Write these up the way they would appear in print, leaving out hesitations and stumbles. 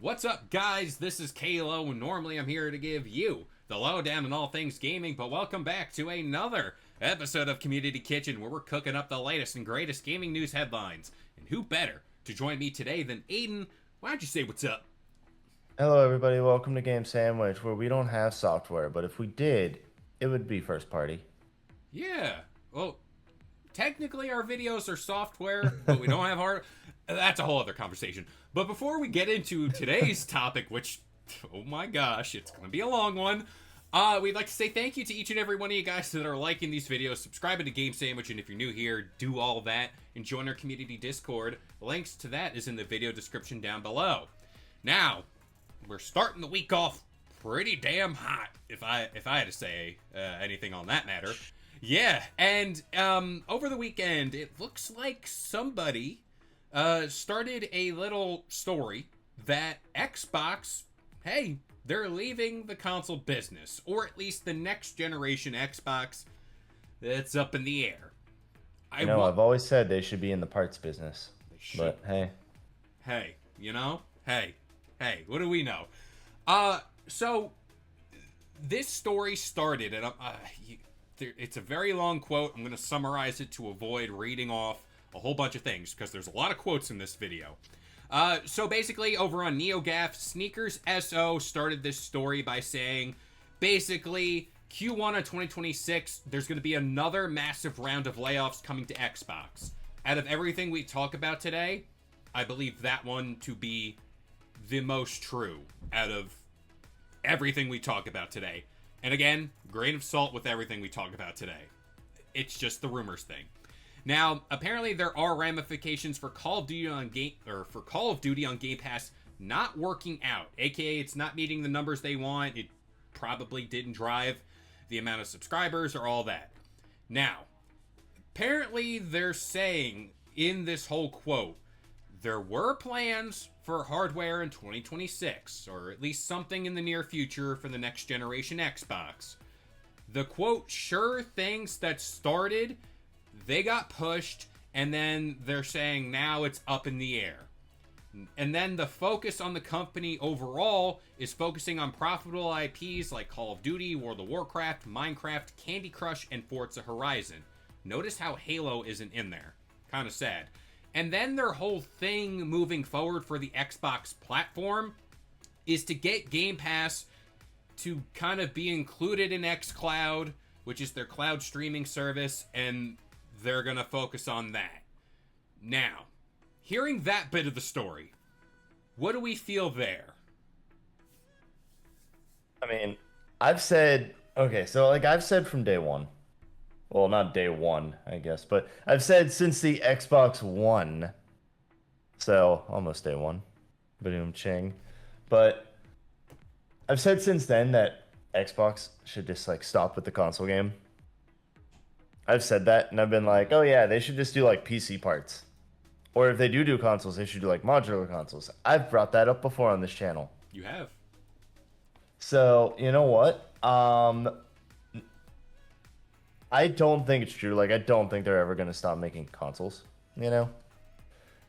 What's up, guys? This is Kalo, and normally I'm here to give you the lowdown on all things gaming, but welcome back to another episode of Community Kitchen, where we're cooking up the latest and greatest gaming news headlines. And who better to join me today than Aiden? Why don't you say what's up? Hello, everybody. Welcome to Game Sandwich, where we don't have software, but if we did, it would be first party. Yeah, well, technically our videos are software, but we don't have hard. That's a whole other conversation. But before we get into today's topic, which, oh my gosh, it's going to be a long one, we'd like to say thank you to each and every one of you guys that are liking these videos, subscribing to Game Sandwich, and if you're new here, do all that and join our community Discord. Links to that is in the video description down below. Now, we're starting the week off pretty damn hot, if I had to say anything on that matter. Yeah, and over the weekend, it looks like somebody started a little story that Xbox, hey, they're leaving the console business, or at least the next generation Xbox that's up in the air. I've always said they should be in the parts business, but hey. Hey, hey, what do we know? So this story started, and it's a very long quote. I'm going to summarize it to avoid reading off a whole bunch of things, because there's a lot of quotes in this video. So basically, over on NeoGAF, Sneakers SO started this story by saying, basically, Q1 of 2026, there's going to be another massive round of layoffs coming to Xbox. Out of everything we talk about today, I believe that one to be the most true out of everything we talk about today. And again, grain of salt with everything we talk about today. It's just the rumors thing. Now, apparently there are ramifications for Call of Duty on Game Pass not working out. AKA, it's not meeting the numbers they want. It probably didn't drive the amount of subscribers or all that. Now, apparently they're saying in this whole quote, there were plans for hardware in 2026, or at least something in the near future for the next generation Xbox. The quote, sure things that started, they got pushed, and then they're saying now it's up in the air. And then the focus on the company overall is focusing on profitable IPs like Call of Duty, World of Warcraft, Minecraft, Candy Crush, and Forza Horizon. Notice how Halo isn't in there. Kind of sad. And then their whole thing moving forward for the Xbox platform is to get Game Pass to kind of be included in xCloud, which is their cloud streaming service, and they're going to focus on that. Now, hearing that bit of the story, what do we feel there? I mean, I've said, okay, so I've said from day one. Well, not day one, I guess, but I've said since the Xbox One. So, almost day one. Boom, ching. But I've said since then that Xbox should just stop with the console game. I've said that, and I've been like, oh yeah, they should just do PC parts. Or if they do consoles, they should do modular consoles. I've brought that up before on this channel. You have. So, you know what? I don't think it's true. I don't think they're ever going to stop making consoles,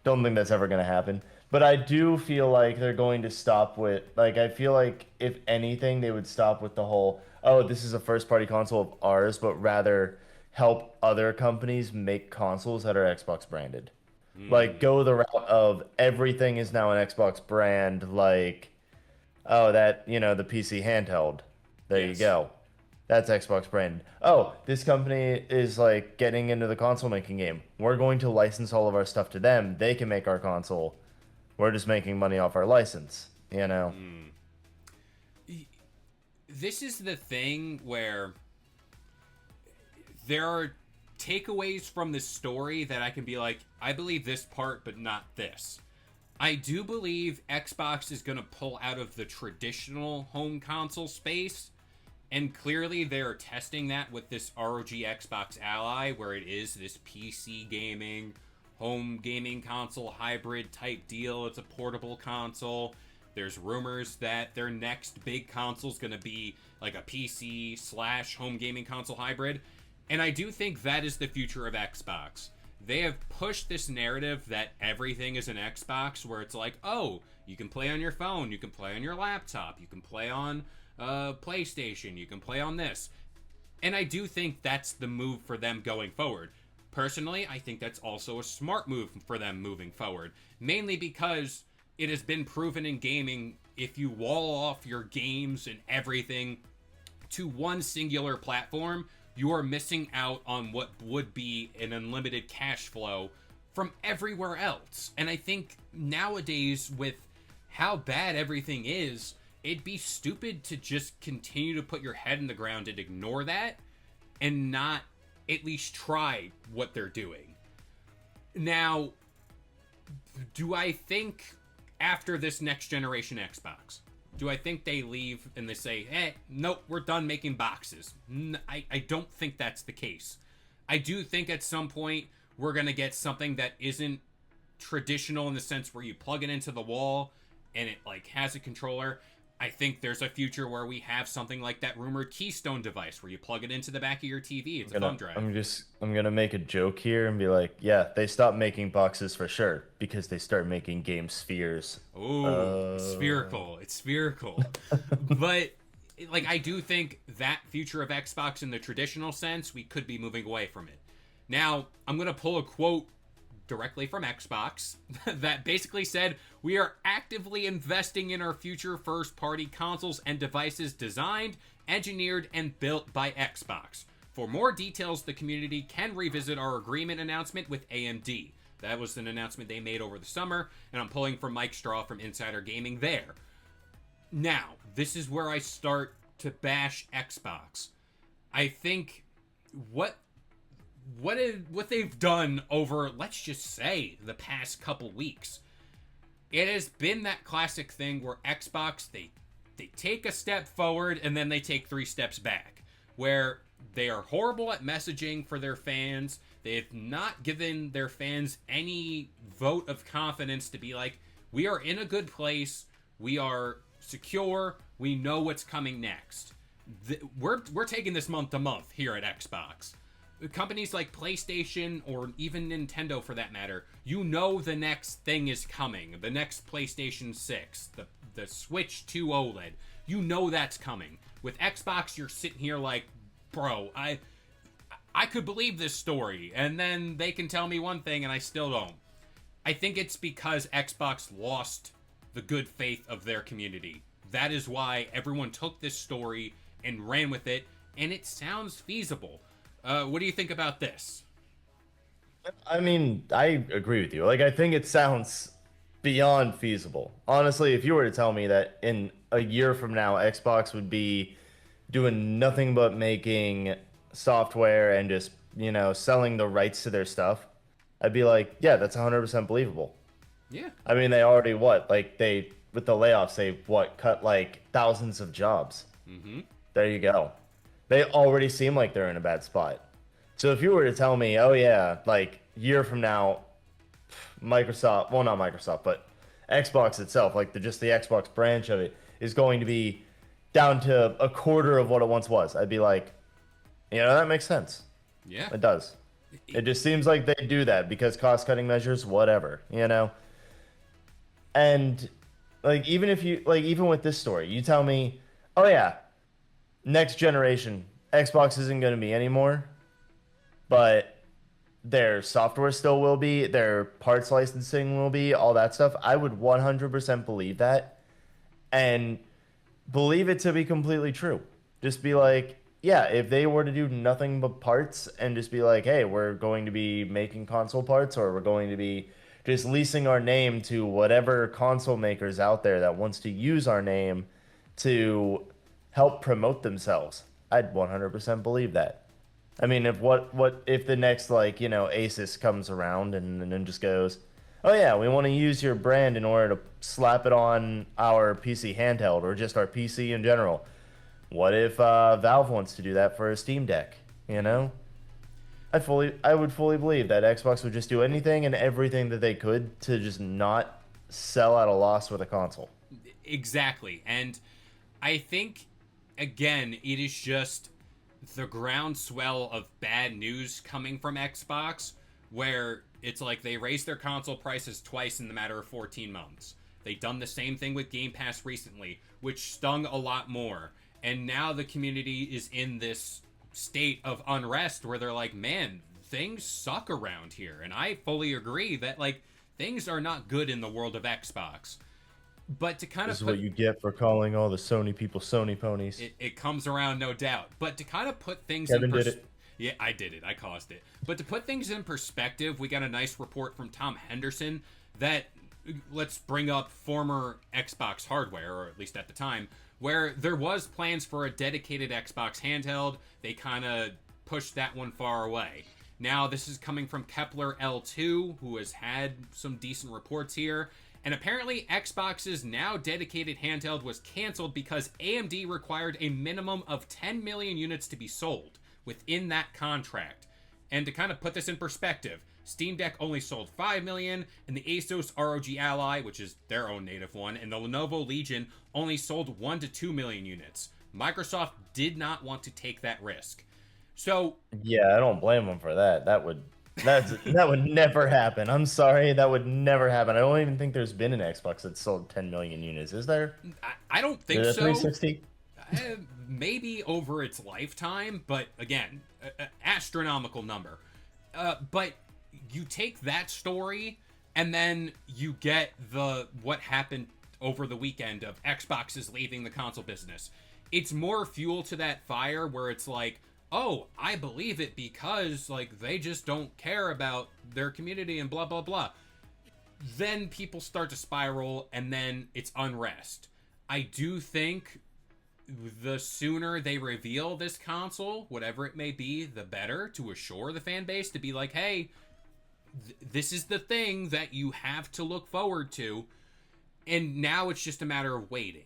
Don't think that's ever going to happen. But I do feel like they're going to stop with, I feel like if anything, they would stop with the whole, oh, this is a first-party console of ours, but rather help other companies make consoles that are Xbox branded. Go the route of everything is now an Xbox brand, oh, that, the PC handheld. There you go. That's Xbox brand. Oh, this company is getting into the console making game. We're going to license all of our stuff to them. They can make our console. We're just making money off our license, This is the thing where there are takeaways from this story that I can be like, I believe this part, but not this. I do believe Xbox is going to pull out of the traditional home console space. And clearly they're testing that with this ROG Xbox Ally, where it is this PC gaming, home gaming console hybrid type deal. It's a portable console. There's rumors that their next big console is going to be a PC/home gaming console hybrid. And I do think that is the future of Xbox. they have pushed this narrative that everything is an Xbox, where it's like, oh, you can play on your phone, you can play on your laptop, you can play on PlayStation, you can play on this. And I do think that's the move for them going forward. Personally, I think that's also a smart move for them moving forward. Mainly because it has been proven in gaming, if you wall off your games and everything to one singular platform, you are missing out on what would be an unlimited cash flow from everywhere else. And I think nowadays, with how bad everything is, it'd be stupid to just continue to put your head in the ground and ignore that and not at least try what they're doing. Now, do I think after this next generation Xbox, do I think they leave and they say, hey, nope, we're done making boxes? I don't think that's the case. I do think at some point we're going to get something that isn't traditional in the sense where you plug it into the wall and it like has a controller. I think there's a future where we have something like that rumored Keystone device where you plug it into the back of your TV. It's a thumb drive. I'm gonna make a joke here and be like, yeah, they stopped making boxes for sure because they start making game spheres. Oh, spherical. It's spherical. But like, I do think that future of Xbox in the traditional sense, we could be moving away from it. Now, I'm gonna pull a quote directly from Xbox that basically said, we are actively investing in our future first-party consoles and devices designed, engineered, and built by Xbox. For more details, the community can revisit our agreement announcement with AMD. That was an announcement they made over the summer, and I'm pulling from Mike Straw from Insider Gaming there. Now, this is where I start to bash Xbox. I think what they've done over, let's just say, the past couple weeks, it has been that classic thing where Xbox, they take a step forward and then they take 3 steps back, where they are horrible at messaging for their fans. They have not given their fans any vote of confidence to be like, we are in a good place, we are secure, we know what's coming next. We're taking this month to month here at Xbox. Companies like PlayStation or even Nintendo for that matter, you know the next thing is coming. The next PlayStation 6, the Switch 2 OLED. You know that's coming. With Xbox, you're sitting here like, bro, I could believe this story, and then they can tell me one thing and I still don't. I think it's because Xbox lost the good faith of their community. That is why everyone took this story and ran with it, and it sounds feasible. What do you think about this? I mean, I agree with you. Like, I think it sounds beyond feasible. Honestly, if you were to tell me that in a year from now, Xbox would be doing nothing but making software and just, selling the rights to their stuff, I'd be like, yeah, that's 100% believable. Yeah. I mean, they already, with the layoffs, they, cut like thousands of jobs. Mm-hmm. There you go. They already seem like they're in a bad spot. So if you were to tell me, oh yeah, like year from now, Microsoft, well, not Microsoft, but Xbox itself, like the Xbox branch of it is going to be down to a quarter of what it once was, I'd be like, that makes sense. Yeah. It does. It just seems like they do that because cost-cutting measures, whatever, And like even with this story, you tell me, oh yeah, next generation, Xbox isn't going to be anymore, but their software still will be, their parts licensing will be, all that stuff. I would 100% believe that and believe it to be completely true. Just be like, yeah, if they were to do nothing but parts and just be like, hey, we're going to be making console parts, or we're going to be just leasing our name to whatever console makers out there that wants to use our name to help promote themselves, I'd 100% believe that. I mean, if the next Asus comes around and then just goes, oh yeah, we want to use your brand in order to slap it on our PC handheld or just our PC in general. What if Valve wants to do that for a Steam Deck? I would fully believe that Xbox would just do anything and everything that they could to just not sell at a loss with a console. Exactly. And I think, again, it is just the groundswell of bad news coming from Xbox, where it's like they raised their console prices twice in the matter of 14 months. They done the same thing with Game Pass recently, which stung a lot more. And now the community is in this state of unrest where they're like, man, things suck around here. And I fully agree that, like, things are not good in the world of Xbox. But to kind This of is what you get for calling all the Sony people Sony ponies. it comes around, no doubt. But to kind of put things Kevin in did it. yeah, I did it. I caused it. But to put things in perspective, we got a nice report from Tom Henderson that, let's bring up former Xbox hardware, or at least at the time, where there was plans for a dedicated Xbox handheld. They kind of pushed that one far away. Now, this is coming from Kepler L2, who has had some decent reports here. And apparently, Xbox's now dedicated handheld was canceled because AMD required a minimum of 10 million units to be sold within that contract. And to kind of put this in perspective, Steam Deck only sold 5 million, and the Asus ROG Ally, which is their own native one, and the Lenovo Legion only sold 1 to 2 million units. Microsoft did not want to take that risk. So, yeah, I don't blame them for that. That would never happen. I'm sorry, that would never happen. I don't even think there's been an Xbox that sold 10 million units. Is there? I don't think Is there so. 360? Maybe over its lifetime, but again, astronomical number. But you take that story, and then you get what happened over the weekend of Xbox is leaving the console business. It's more fuel to that fire where it's like, oh, I believe it because, like, they just don't care about their community and blah, blah, blah. Then people start to spiral, and then it's unrest. I do think the sooner they reveal this console, whatever it may be, the better, to assure the fan base to be like, hey, this is the thing that you have to look forward to. And now it's just a matter of waiting.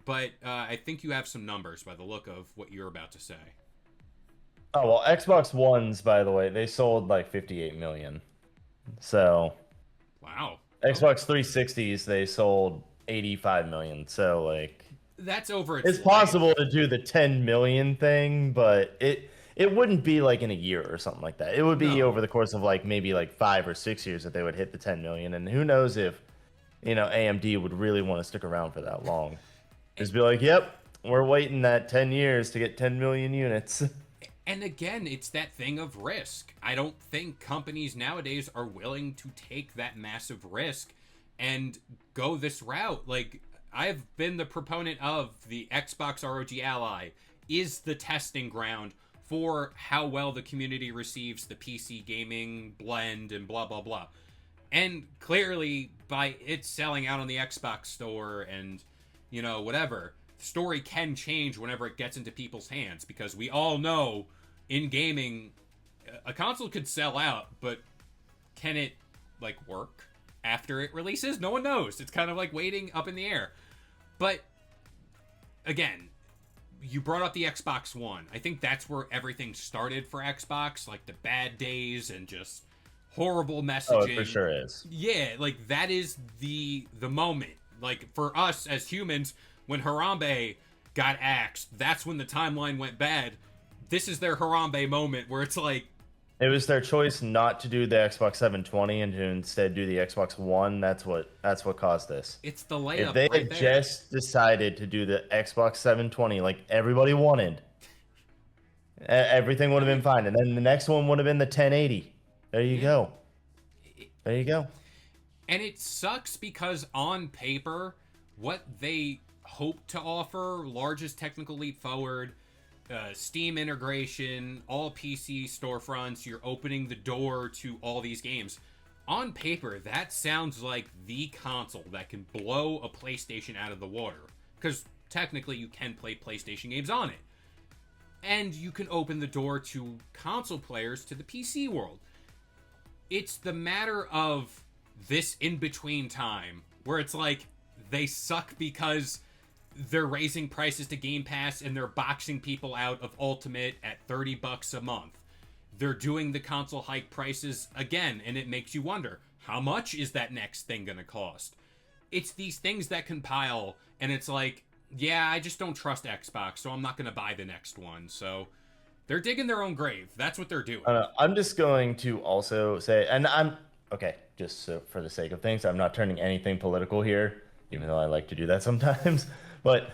But I think you have some numbers by the look of what you're about to say. Oh, well, Xbox Ones, by the way, they sold like 58 million. So, wow. Xbox 360s, they sold 85 million. So, like, that's over it's possible to do the 10 million thing, but it wouldn't be like in a year or something like that. It would be over the course of like maybe like 5 or 6 years that they would hit the 10 million. And who knows if, AMD would really want to stick around for that long. Just be like, yep, we're waiting that 10 years to get 10 million units. And again, it's that thing of risk. I don't think companies nowadays are willing to take that massive risk and go this route. Like, I've been the proponent of the Xbox ROG Ally is the testing ground for how well the community receives the PC gaming blend and blah, blah, blah. And clearly, by it selling out on the Xbox store and, whatever, the story can change whenever it gets into people's hands, because we all know in gaming, a console could sell out, but can it, like, work after it releases? No one knows. It's kind of like waiting up in the air. But, again, you brought up the Xbox One. I think that's where everything started for Xbox, like the bad days and just horrible messaging. Oh, it for sure is. Yeah, like, that is the moment. Like, for us as humans, when Harambe got axed, that's when the timeline went bad. This is their Harambe moment where it's like, it was their choice not to do the Xbox 720 and to instead do the Xbox One. That's what caused this. It's the layup. If they had just decided to do the Xbox 720 like everybody wanted, everything would have been fine. And then the next one would have been the 1080. There you go. There you go. And it sucks because on paper, what they hope to offer, largest technical leap forward, Steam integration, all PC storefronts, you're opening the door to all these games. On paper, that sounds like the console that can blow a PlayStation out of the water. Because technically you can play PlayStation games on it. And you can open the door to console players to the PC world. It's the matter of this in-between time where it's like they suck because they're raising prices to Game Pass and they're boxing people out of Ultimate at $30 a month. They're doing the console hike prices again, and it makes you wonder, how much is that next thing gonna cost? It's these things that compile, and it's like, yeah, I just don't trust Xbox, so I'm not gonna buy the next one. So They're digging their own grave. That's what they're doing. I'm just going to also say, and I'm okay, just so for the sake of things, I'm not turning anything political here, even though I like to do that sometimes. But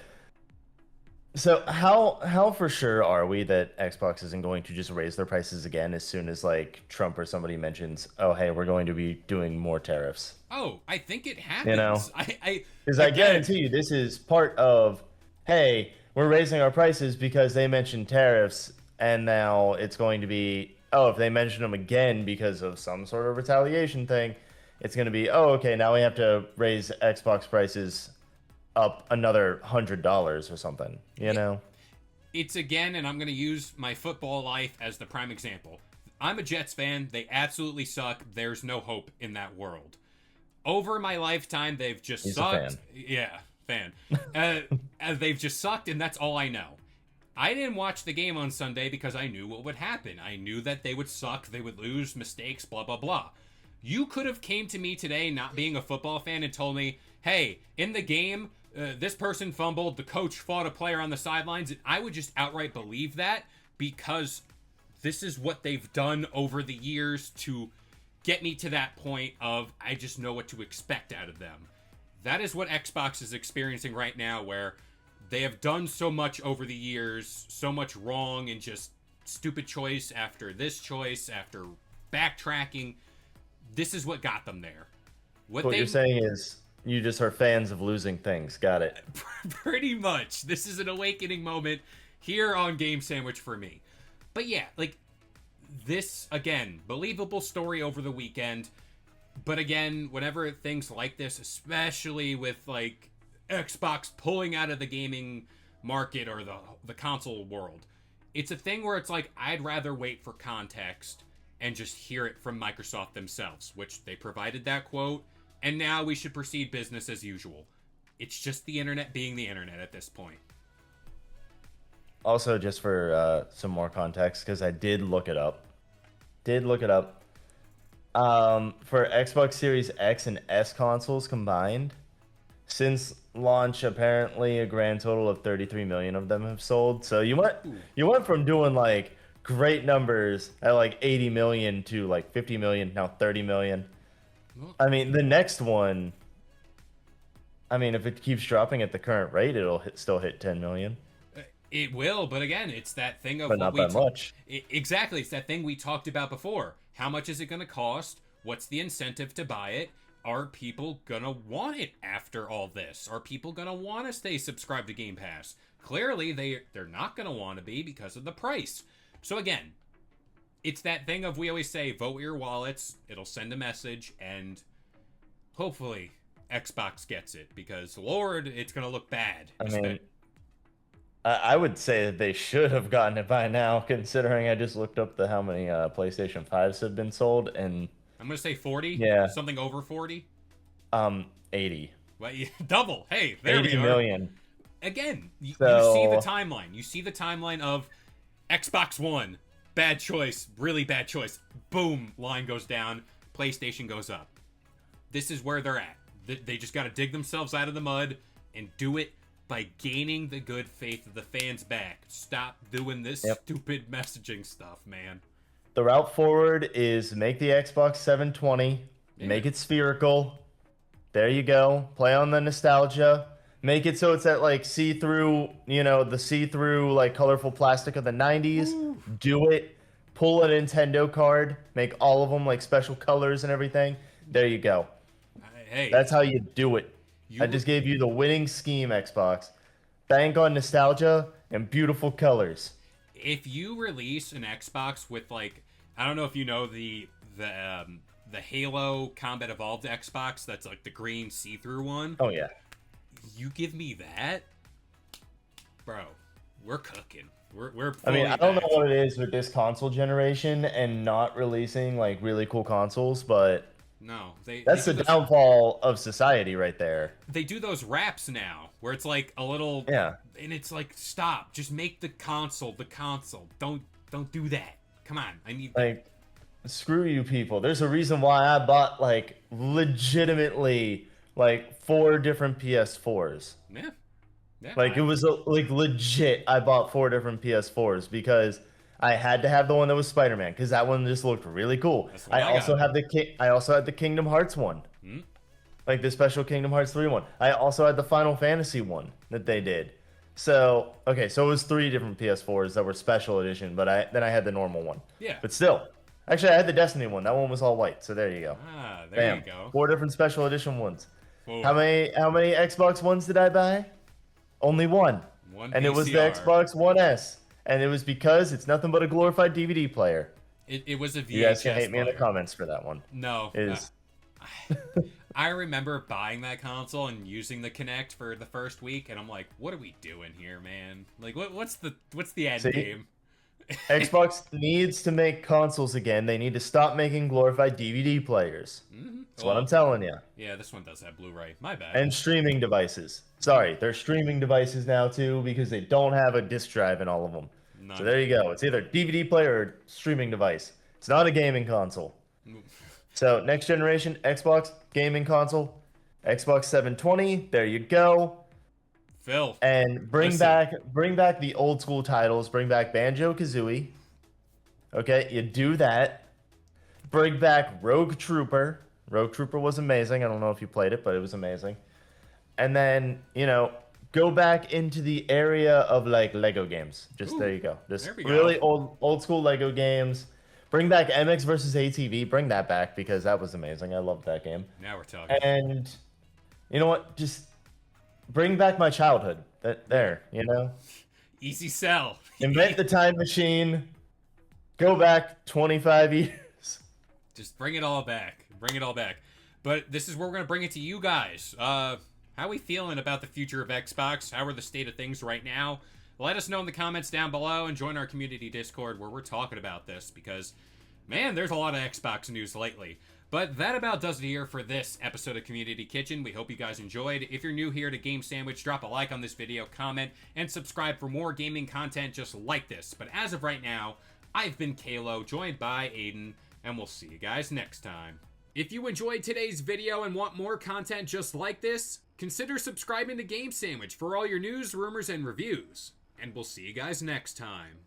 so how for sure are we that Xbox isn't going to just raise their prices again as soon as like Trump or somebody mentions, oh hey, we're going to be doing more tariffs? Oh, I think it You know, happens. I because I again, guarantee you this is part of, hey, we're raising our prices because they mentioned tariffs, and now it's going to be, oh, if they mention them again because of some sort of retaliation thing, it's going to be, oh, okay, now we have to raise Xbox prices up another $100 or something, you know? it's again, and I'm going to use my football life as the prime example. I'm a Jets fan. They absolutely suck. There's no hope in that world. Over my lifetime, they've just He's a sucked. fan. Yeah, fan. They've just sucked, and that's all I know. I didn't watch the game on Sunday because I knew what would happen. I knew that they would suck, they would lose, mistakes, blah, blah, blah. You could have came to me today, not being a football fan, and told me, hey, in the game, this person fumbled, the coach fought a player on the sidelines, and I would just outright believe that because this is what they've done over the years to get me to that point of I just know what to expect out of them. That is what Xbox is experiencing right now, where they have done so much over the years, so much wrong and just stupid choice after this choice, after backtracking. This is what got them there. What you're saying is you just are fans of losing things. Got it. Pretty much. This is an awakening moment here on Game Sandwich for me. But yeah, like, this, again, believable story over the weekend. But again, whenever things like this, especially with, like, Xbox pulling out of the gaming market or the console world, it's a thing where it's like, I'd rather wait for context and just hear it from Microsoft themselves, which they provided that quote, and now we should proceed business as usual. It's just the internet being the internet at this point. Also, just for some more context, because I did look it up. For Xbox Series X and S consoles combined, since launch, apparently a grand total of 33 million of them have sold. So you went from doing like great numbers at like 80 million to like 50 million, now 30 million. I mean, the next one, I mean, if it keeps dropping at the current rate, it'll still hit 10 million. It will, but again, it's that thing of But not that much. Exactly, it's that thing we talked about before. How much is it going to cost? What's the incentive to buy it? Are people gonna want it after all this? Are people gonna want to stay subscribed to Game Pass? Clearly, they're not gonna want to be because of the price. So again, it's that thing of we always say, vote with your wallets. It'll send a message, and hopefully Xbox gets it because Lord, it's gonna look bad. I mean, I would say that they should have gotten it by now, considering I just looked up how many PlayStation 5s have been sold, and I'm gonna say 40. Yeah, something over 40. 80. Well, double. Hey, there 80 we are. million. Again, you see So- the timeline. You see the timeline of Xbox One, bad choice, really bad choice. Boom, line goes down. PlayStation goes up. This is where they're at. They just got to dig themselves out of the mud and do it by gaining the good faith of the fans back. Stop doing this stupid messaging stuff, man. The route forward is make the Xbox 720, make it spherical. There you go. Play on the nostalgia. Make it so it's that like see-through, the see-through like colorful plastic of the 90s. Ooh. Do it. Pull a Nintendo card. Make all of them like special colors and everything. There you go. Hey, that's how you do it. I just gave you the winning scheme, Xbox. Bank on nostalgia and beautiful colors. If you release an Xbox with like, I don't know if you know the Halo Combat Evolved Xbox, that's like the green see-through one. Oh yeah. You give me that, bro. We're cooking. We're. I mean, I don't know what it is with this console generation and not releasing like really cool consoles, but no, that's the downfall of society right there. They do those wraps now, where it's like a little, and it's like, stop, just make the console the console. Don't do that. Come on, I need like, screw you people. There's a reason why I bought like legitimately like 4 different PS4s. Yeah. Like it was like legit. I bought 4 different PS4s because I had to have the one that was Spider-Man because that one just looked really cool. That's the one I also got. have I also had the Kingdom Hearts one, Hmm? like the special Kingdom Hearts 3 one. I also had the Final Fantasy one that they did. So okay, so it was 3 different PS4s that were special edition, but I had the normal one. Yeah. But still, actually, I had the Destiny one. That one was all white. So there you go. Ah, there Bam. you go. 4 different special edition ones. Whoa. How many Xbox Ones did I buy? Only one. One And it was the VCR. Xbox One S. And it was because it's nothing but a glorified DVD player. It was a VHS You guys can hate me in the player. comments for that one. No. It is I remember buying that console and using the Kinect for the first week, and I'm like, "What are we doing here, man? Like, what's the end See? game?" Xbox needs to make consoles again. They need to stop making glorified DVD players. That's what I'm telling you. Yeah, this one does have Blu-ray. My bad. And streaming devices. Sorry, they're streaming devices now too because they don't have a disc drive in all of them. None. So there you go. It's either DVD player or streaming device. It's not a gaming console. So next generation Xbox gaming console, Xbox 720. There you go. Phil. And bring back the old school titles. Bring back Banjo-Kazooie. Okay, you do that. Bring back Rogue Trooper. Rogue Trooper was amazing. I don't know if you played it, but it was amazing. And then, go back into the area of like Lego games. Just there you go. Just there we go. really old school Lego games. Bring back MX versus ATV. Bring that back because that was amazing. I loved that game. Now we're talking. And you know what? Just bring back my childhood. Easy sell. Invent the time machine. Go back 25 years. Just bring it all back. Bring it all back. But this is where we're going to bring it to you guys. How are we feeling about the future of Xbox? How are the state of things right now? Let us know in the comments down below and join our community Discord where we're talking about this because, man, there's a lot of Xbox news lately. But that about does it here for this episode of Community Kitchen. We hope you guys enjoyed. If you're new here to Game Sandwich, drop a like on this video, comment, and subscribe for more gaming content just like this. But as of right now, I've been Kalo, joined by Aiden, and we'll see you guys next time. If you enjoyed today's video and want more content just like this, consider subscribing to Game Sandwich for all your news, rumors, and reviews. And we'll see you guys next time.